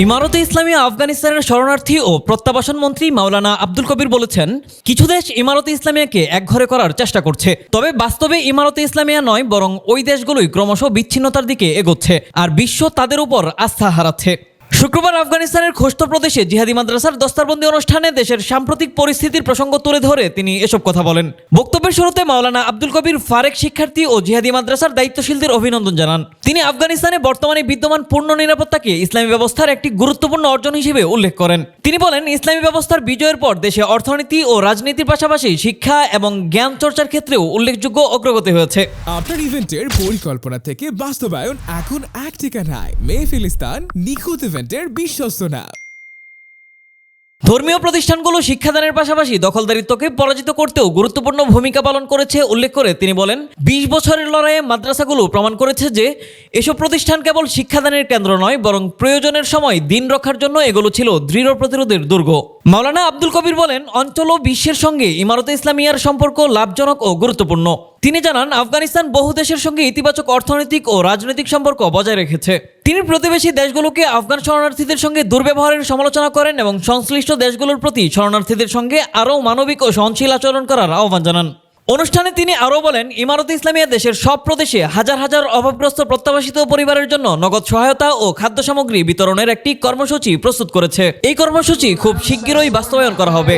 ইমারতে ইসলামিয়া আফগানিস্তানের শরণার্থী ও প্রত্যাবাসন মন্ত্রী মাওলানা আব্দুল কবির বলেছেন, কিছু দেশ ইমারতে ইসলামিয়াকে একঘরে করার চেষ্টা করছে, তবে বাস্তবে ইমারতে ইসলামিয়া নয় বরং ওই দেশগুলোই ক্রমশ বিচ্ছিন্নতার দিকে এগোচ্ছে আর বিশ্ব তাদের উপর আস্থা হারাচ্ছে। শুক্রবার আফগানিস্তানের খোস্ত প্রদেশে জিহাদি মাদ্রাসার দস্তারবন্দি অনুষ্ঠানে দেশের সাম্প্রতিক পরিস্থিতির প্রসঙ্গ তুলে ধরে তিনি এসব কথা বলেন। বক্তব্যের শুরুতে মাওলানা আব্দুল কবির ফারেক শিক্ষার্থী ও জিহাদি মাদ্রাসার দায়িত্বশীলদের অভিনন্দন জানান। তিনি আফগানিস্তানে বর্তমানে বিদ্যমান পূর্ণ নিরাপত্তাকে ইসলামী ব্যবস্থার একটি গুরুত্বপূর্ণ অর্জন হিসেবে উল্লেখ করেন। তিনি বলেন, ইসলামী ব্যবস্থার বিজয়ের পর দেশে অর্থনীতি ও রাজনীতির পাশাপাশি শিক্ষা এবং জ্ঞান চর্চার ক্ষেত্রেও উল্লেখযোগ্য অগ্রগতি হয়েছে। আপনার ইভেন্টের পরিকল্পনা থেকে বাস্তবায়ন এখন এক ঠিকানায়, মেহফিলিস্তান নিখুঁত ইভেন্টের বিশ্বস্ত নাম। ধর্মীয় প্রতিষ্ঠানগুলো শিক্ষাদানের পাশাপাশি দখলদারিত্বকে পরাজিত করতেও গুরুত্বপূর্ণ ভূমিকা পালন করেছে উল্লেখ করে তিনি বলেন, ২০ বছরের লড়াইয়ে মাদ্রাসাগুলো প্রমাণ করেছে যে এসব প্রতিষ্ঠান কেবল শিক্ষাদানের কেন্দ্র নয় বরং প্রয়োজনের সময় দিন রক্ষার জন্য এগুলো ছিল দৃঢ় প্রতিরোধের দুর্গ। মাওলানা আব্দুল কবির বলেন, অঞ্চল ও বিশ্বের সঙ্গে ইমারতে ইসলামিয়ার সম্পর্ক লাভজনক ও গুরুত্বপূর্ণ। তিনি জানান, আফগানিস্তান বহু দেশের সঙ্গে ইতিবাচক অর্থনৈতিক ও রাজনৈতিক সম্পর্ক বজায় রেখেছে। তিনি প্রতিবেশী দেশগুলোকে আফগান শরণার্থীদের সঙ্গে দুর্ব্যবহারের সমালোচনা করেন এবং সংশ্লিষ্ট দেশগুলোর প্রতি শরণার্থীদের সঙ্গে আরও মানবিক ও সহনশীল আচরণ করার আহ্বান জানান। অনুষ্ঠানে তিনি আরও বলেন, ইমারতে ইসলামিয়া দেশের সব প্রদেশে হাজার হাজার অভাবগ্রস্ত প্রত্যাবাসিত পরিবারের জন্য নগদ সহায়তা ও খাদ্য সামগ্রী বিতরণের একটি কর্মসূচি প্রস্তুত করেছে। এই কর্মসূচি খুব শিগগিরই বাস্তবায়ন করা হবে।